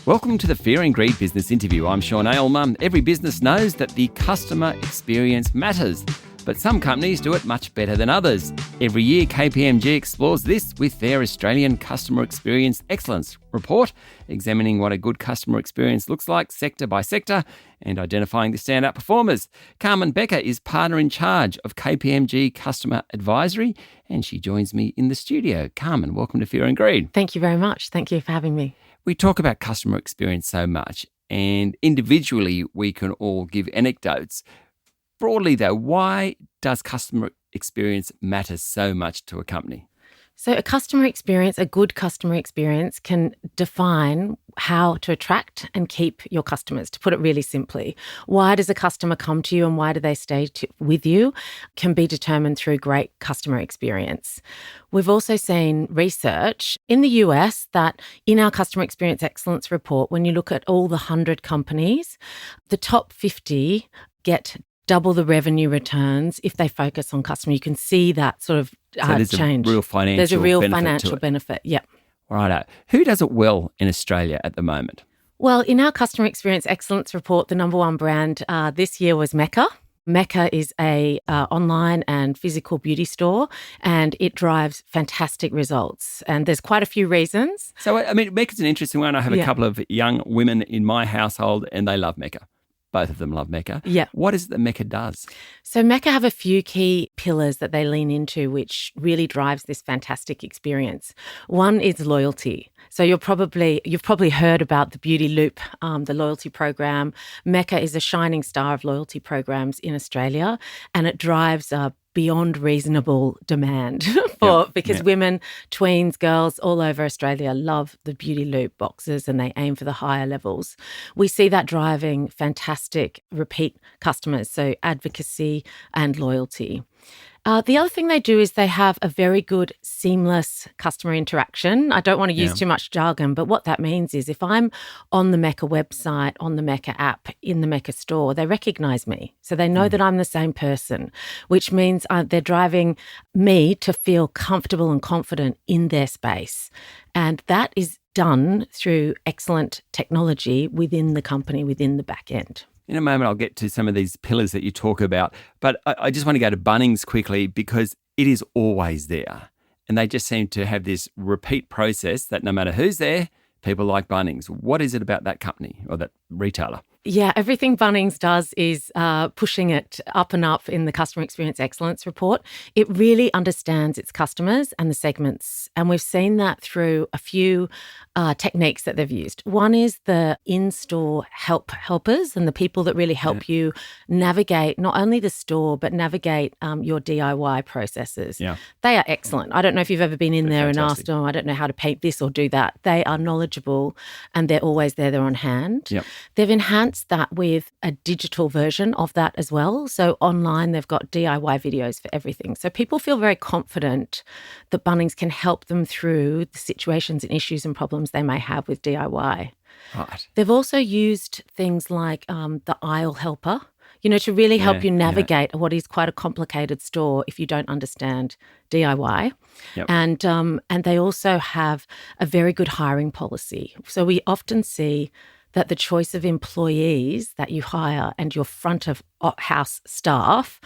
Welcome to the Fear and Greed Business Interview. I'm Sean Aylmer. Every business knows that the customer experience matters, but some companies do it much better than others. Every year, KPMG explores this with their Australian Customer Experience Excellence Report, examining what a good customer experience looks like sector by sector and identifying the standout performers. Carmen Bekker is partner in charge of KPMG Customer Advisory, and she joins me in the studio. Carmen, welcome to Fear and Greed. Thank you very much. Thank you for having me. We talk about customer experience so much, and individually we can all give anecdotes. Broadly though, why does customer experience matter so much to a company? So a customer experience, a good customer experience, can define how to attract and keep your customers, to put it really simply. Why does a customer come to you and why do they stay with you can be determined through great customer experience. We've also seen research in the US that in our Customer Experience Excellence Report, when you look at all the 100 companies, the top 50 get double the revenue returns if they focus on customer. You can see that sort of change. There's a real financial benefit. Yeah. Righto. Who does it well in Australia at the moment? Well, in our Customer Experience Excellence Report, the number one brand this year was Mecca. Mecca is a online and physical beauty store, and it drives fantastic results. And there's quite a few reasons. So, I mean, Mecca's an interesting one. I have a couple of young women in my household, and they love Mecca. Both of them love Mecca. Yeah. What is it that Mecca does? So Mecca have a few key pillars that they lean into, which really drives this fantastic experience. One is loyalty. So you've probably heard about the Beauty Loop, the loyalty program. Mecca is a shining star of loyalty programs in Australia, and it drives beyond reasonable demand because women, tweens, girls all over Australia love the Beauty Loop boxes and they aim for the higher levels. We see that driving fantastic repeat customers, so advocacy and loyalty. The other thing they do is they have a very good seamless customer interaction. I don't want to use too much jargon, but what that means is if I'm on the Mecca website, on the Mecca app, in the Mecca store, they recognise me. So they know that I'm the same person, which means they're driving me to feel comfortable and confident in their space. And that is done through excellent technology within the company, within the back end. In a moment, I'll get to some of these pillars that you talk about, but I just want to go to Bunnings quickly because it is always there. And they just seem to have this repeat process that no matter who's there, people like Bunnings. What is it about that company or that retailer? Yeah, everything Bunnings does is pushing it up and up in the Customer Experience Excellence Report. It really understands its customers and the segments. And we've seen that through a few techniques that they've used. One is the in-store helpers and the people that really help you navigate not only the store, but navigate your DIY processes. Yeah. They are excellent. I don't know if you've ever been in there and asked, I don't know how to paint this or do that. They are knowledgeable and they're always there. They're on hand. Yep. They've enhanced that with a digital version of that as well. So online, they've got DIY videos for everything. So people feel very confident that Bunnings can help them through the situations and issues and problems they may have with DIY. Right. They've also used things like the aisle helper, to really help you navigate what is quite a complicated store if you don't understand DIY. Yep. And they also have a very good hiring policy. So we often see that the choice of employees that you hire and your front of house staff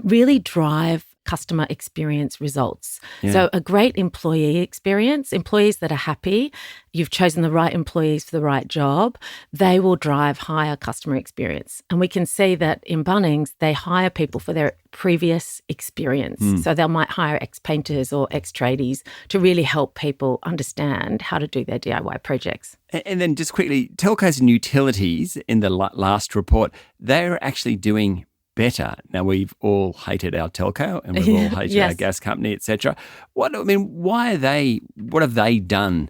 really drive customer experience results. Yeah. So a great employee experience, employees that are happy, you've chosen the right employees for the right job, they will drive higher customer experience. And we can see that in Bunnings, they hire people for their previous experience. So they might hire ex-painters or ex-tradies to really help people understand how to do their DIY projects. And then just quickly, telcos and utilities in the last report, they're actually doing better. Now, we've all hated our telco and we've all hated our gas company, etc. What have they done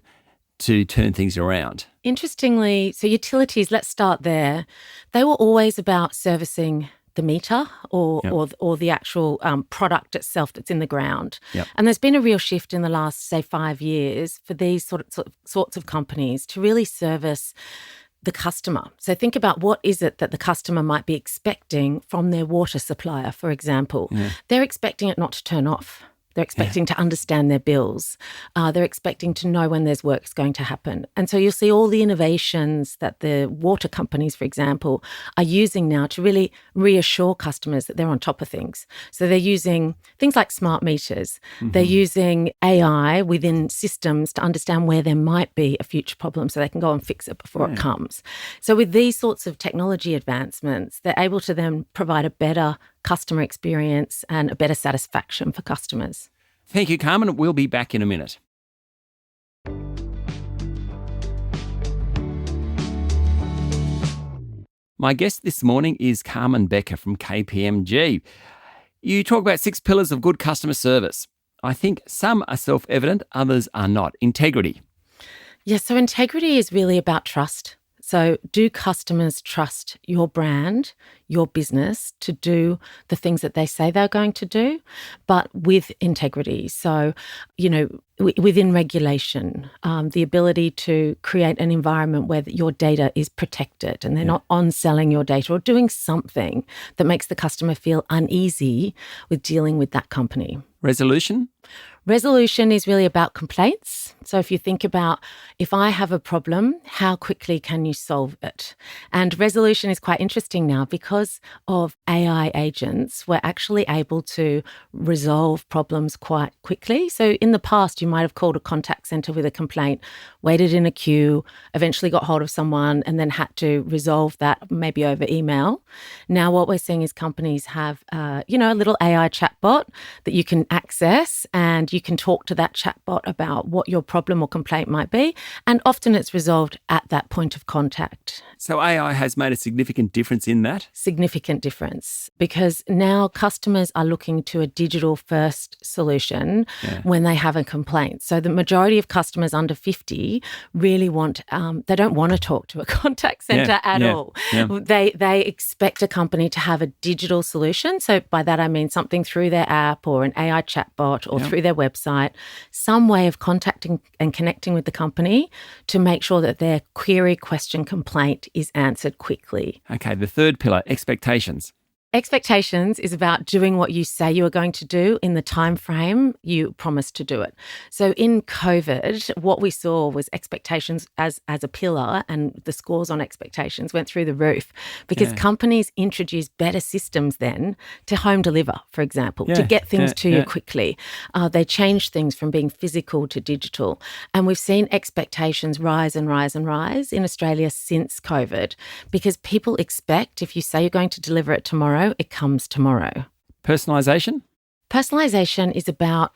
to turn things around? Interestingly, so utilities, let's start there. They were always about servicing the meter or the actual product itself that's in the ground. Yep. And there's been a real shift in the last, say, 5 years for these sorts of companies to really service the customer. So think about what is it that the customer might be expecting from their water supplier, for example. Yeah. They're expecting it not to turn off. They're expecting to understand their bills. They're expecting to know when there's work's going to happen. And so you'll see all the innovations that the water companies, for example, are using now to really reassure customers that they're on top of things. So they're using things like smart meters. They're using AI within systems to understand where there might be a future problem so they can go and fix it before it comes. So with these sorts of technology advancements, they're able to then provide a better customer experience and a better satisfaction for customers. Thank you, Carmen. We'll be back in a minute. My guest this morning is Carmen Bekker from KPMG. You talk about 6 pillars of good customer service. I think some are self-evident, others are not. Integrity. Yes, so integrity is really about trust. So do customers trust your brand, your business to do the things that they say they're going to do, but with integrity? So, within regulation, the ability to create an environment where your data is protected and they're not on-selling your data or doing something that makes the customer feel uneasy with dealing with that company. Resolution? Resolution is really about complaints. So if you think about, if I have a problem, how quickly can you solve it? And resolution is quite interesting now because of AI agents. We're actually able to resolve problems quite quickly. So in the past, you might have called a contact center with a complaint, waited in a queue, eventually got hold of someone, and then had to resolve that maybe over email. Now what we're seeing is companies have, a little AI chatbot that you can access, and you can talk to that chatbot about what your problem or complaint might be. And often it's resolved at that point of contact. So AI has made a significant difference in that? Significant difference, because now customers are looking to a digital first solution when they have a complaint. So the majority of customers under 50 really want, they don't want to talk to a contact center at all. Yeah. They expect a company to have a digital solution. So by that I mean something through their app or an AI chatbot or through their website, some way of contacting and connecting with the company to make sure that their query, question, complaint is answered quickly. Okay, the third pillar, expectations. Expectations is about doing what you say you are going to do in the time frame you promised to do it. So in COVID, what we saw was expectations as a pillar, and the scores on expectations went through the roof because companies introduced better systems then to home deliver, for example, to get things to you quickly. They changed things from being physical to digital. And we've seen expectations rise and rise and rise in Australia since COVID because people expect if you say you're going to deliver it tomorrow, it comes tomorrow. Personalisation? Personalisation is about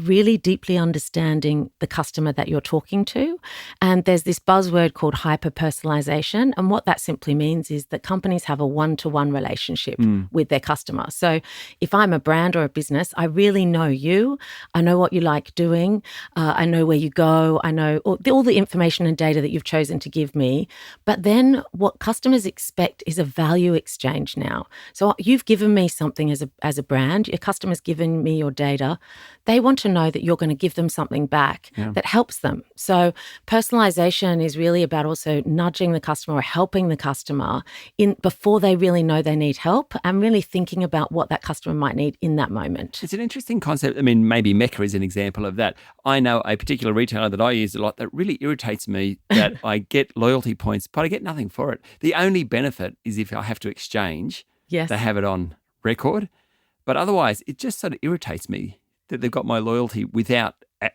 really deeply understanding the customer that you're talking to. And there's this buzzword called hyper-personalisation. And what that simply means is that companies have a one-to-one relationship with their customer. So if I'm a brand or a business, I really know you. I know what you like doing. I know where you go. I know all the information and data that you've chosen to give me. But then what customers expect is a value exchange now. So you've given me something as a brand. Your customer's given me your data. They want to know that you're going to give them something back that helps them. So personalization is really about also nudging the customer or helping the customer in before they really know they need help and really thinking about what that customer might need in that moment. It's an interesting concept. I mean, maybe Mecca is an example of that. I know a particular retailer that I use a lot that really irritates me that I get loyalty points, but I get nothing for it. The only benefit is if I have to exchange, they have it on record. But otherwise, it just sort of irritates me that they've got my loyalty without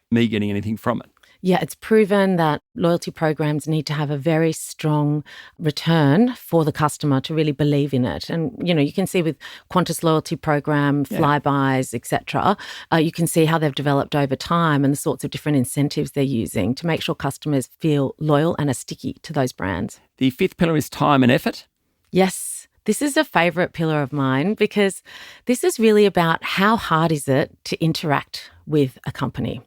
me getting anything from it. Yeah, it's proven that loyalty programs need to have a very strong return for the customer to really believe in it. And, you can see with Qantas loyalty program, Flybuys, etc., you can see how they've developed over time and the sorts of different incentives they're using to make sure customers feel loyal and are sticky to those brands. The fifth pillar is time and effort. Yes. This is a favourite pillar of mine because this is really about how hard is it to interact with a company.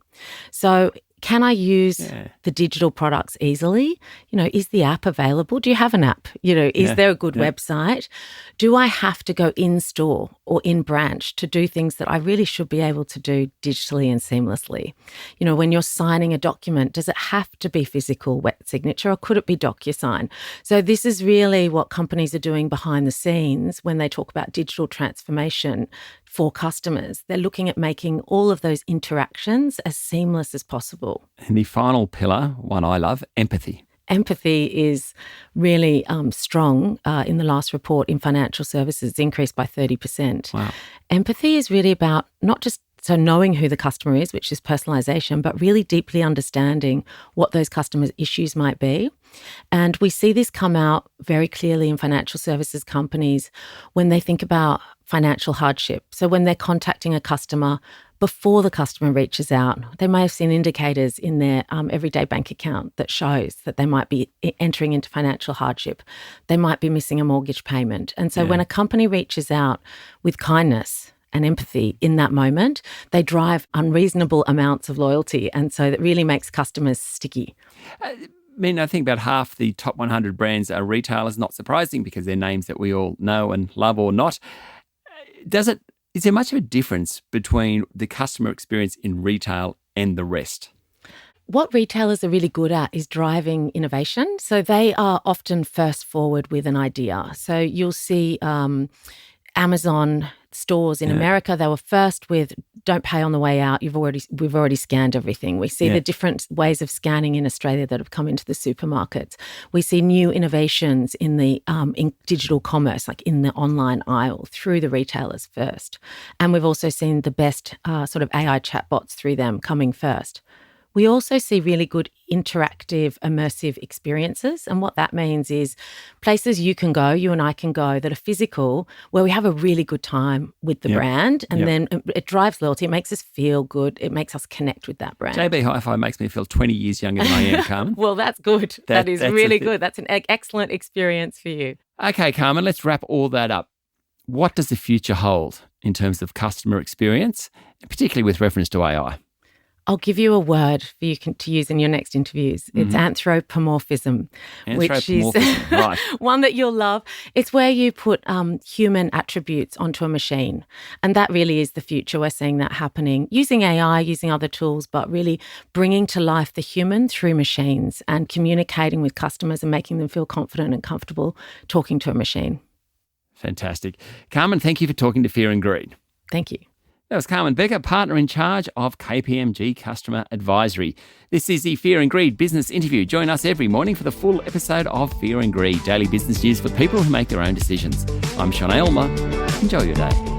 So can I use the digital products easily? Is the app available? Do you have an app? Is there a good website? Do I have to go in store or in branch to do things that I really should be able to do digitally and seamlessly? When you're signing a document, does it have to be physical wet signature or could it be DocuSign? So this is really what companies are doing behind the scenes when they talk about digital transformation for customers. They're looking at making all of those interactions as seamless as possible. And the final pillar, one I love, empathy. Empathy is really strong in the last report in financial services. It's increased by 30%. Wow. Empathy is really about not just knowing who the customer is, which is personalization, but really deeply understanding what those customers' issues might be. And we see this come out very clearly in financial services companies when they think about financial hardship. So when they're contacting a customer before the customer reaches out, they may have seen indicators in their everyday bank account that shows that they might be entering into financial hardship. They might be missing a mortgage payment. And so when a company reaches out with kindness and empathy in that moment, they drive unreasonable amounts of loyalty. And so that really makes customers sticky. I think about half the top 100 brands are retailers, not surprising because they're names that we all know and love or not. Is there much of a difference between the customer experience in retail and the rest? What retailers are really good at is driving innovation. So they are often first forward with an idea. So you'll see Amazon stores in America, they were first with don't pay on the way out. We've already scanned everything. We see the different ways of scanning in Australia that have come into the supermarkets. We see new innovations in the in digital commerce, like in the online aisle, through the retailers first. And we've also seen the best sort of AI chatbots through them coming first. We also see really good interactive, immersive experiences. And what that means is places you and I can go that are physical, where we have a really good time with the brand. And then it drives loyalty. It makes us feel good. It makes us connect with that brand. JB Hi-Fi makes me feel 20 years younger than I am, Carmen. Well, that's good. That is really good. That's an excellent experience for you. Okay, Carmen, let's wrap all that up. What does the future hold in terms of customer experience, particularly with reference to AI? I'll give you a word for you to use in your next interviews. It's anthropomorphism, which is right. one that you'll love. It's where you put human attributes onto a machine. And that really is the future. We're seeing that happening using AI, using other tools, but really bringing to life the human through machines and communicating with customers and making them feel confident and comfortable talking to a machine. Fantastic. Carmen, thank you for talking to Fear and Greed. Thank you. That was Carmen Bekker, partner in charge of KPMG Customer Advisory. This is the Fear and Greed business interview. Join us every morning for the full episode of Fear and Greed, daily business news for people who make their own decisions. I'm Sean Aylmer. Enjoy your day.